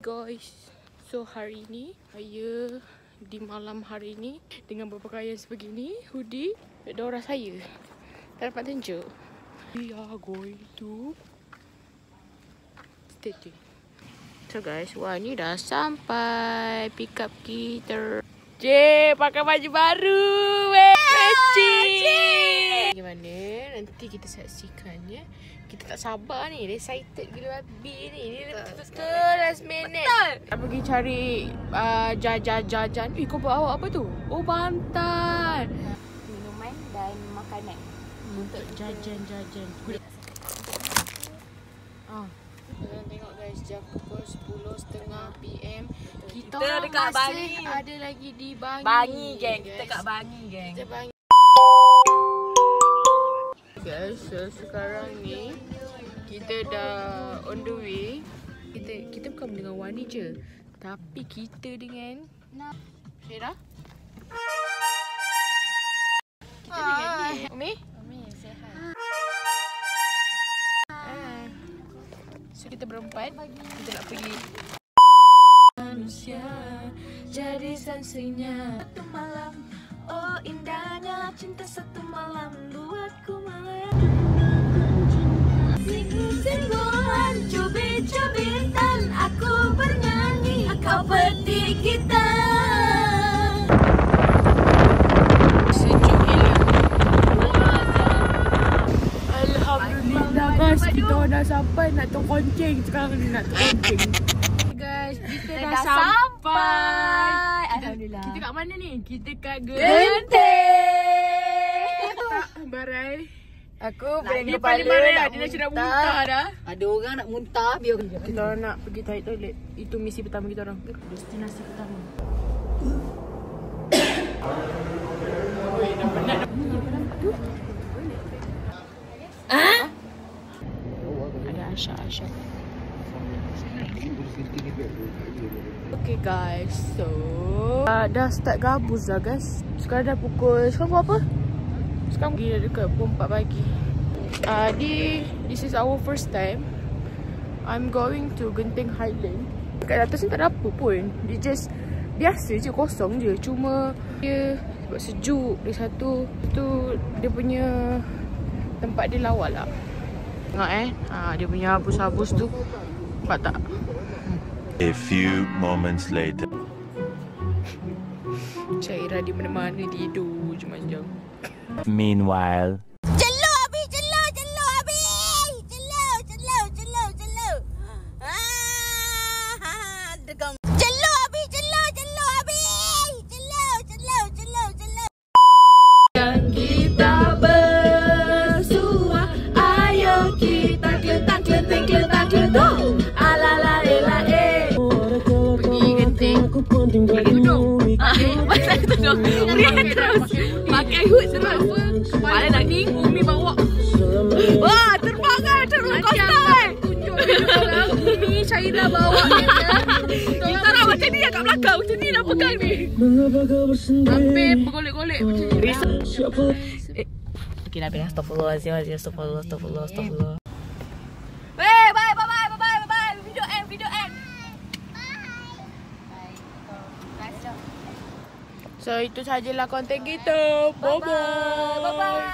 guys, so hari ni saya di malam hari ni dengan berpakaian sebegini, hoodie, fedora saya. Tak dapat tunjuk. We are going to stay tuned. So guys, wah ni dah sampai pick up kita. Pakai baju baru. Matching. Gimana? Nanti kita saksikan ya. Kita tak sabar ni. Excited gila babi ni. Ni betul last minute. Betul. Kita pergi cari jajan. Kau bawa apa tu? Oh, bantal. Minuman dan makanan. Untuk jajan-jajan. Kalian tengok guys, jam pukul 10.30 PM. Kita dekat masih Bangi. ada lagi di Bangi. Bangi geng, kita kat Bangi geng. Kita Bangi. Guys, so sekarang ni kita dah on the way. Kita bukan dengan Wani je, tapi kita dengan Syeda. Kita dengan ni. Umi? Umi, say hi. So kita berempat, kita nak pergi. Manusia jadi sanksinya satu malam. Oh indahnya cinta satu malam buatku melayang. Singgung-singgungan, cubit-cubitan, aku bernyanyi, kau petik kita. Sejuk gila. Alhamdulillah guys, kita dah sampai nak terkonceng sekarang ni, nak terkonceng. Guys, kita dah sampai. Alhamdulillah. Kita kat mana ni? Kita kat Genting. Barai. Aku Dia paling marah. Dia dah muntah dah. Ada orang nak muntah, biar Kita nak pergi tarik toilet. Itu misi pertama kita orang. Destinasi pertama. Oi, dah penat. Ada Asha. Okay guys, so dah start gabus dah guys. Sekarang dah pukul, sekarang pukul apa? Sekarang pergi dah dekat pukul 4 pagi. This is our first time. I'm going to Genting Highland. Kat atas ni tak ada apa pun. Dia just biasa je, kosong je. Cuma dia sebab sejuk. Dia satu tu dia punya tempat dia lawa lah. Tengok dia punya habus-habus tu. Nampak tak? A few moments later. Syairah di mana-mana tidur je manjang. Meanwhile. Jelo Abi. Degang. Jelo Abi. Yang kita bersua, ayo kita keletak pergi Genting. Pergi gunung. Masa tu dong. Terus pakai hood terus. Kepala daging, Umi bawa. Wah, terbang coaster. Tunjuk orang Umi Syairah bawa kita nak macam ni kat belakang. Macam ni dah pegang ni. Sampai bergolek-golek macam ni. Okay, Nabi, astagfirullahaladzim. Bye. Video end. So itu sajalah konten kita. Bye bye.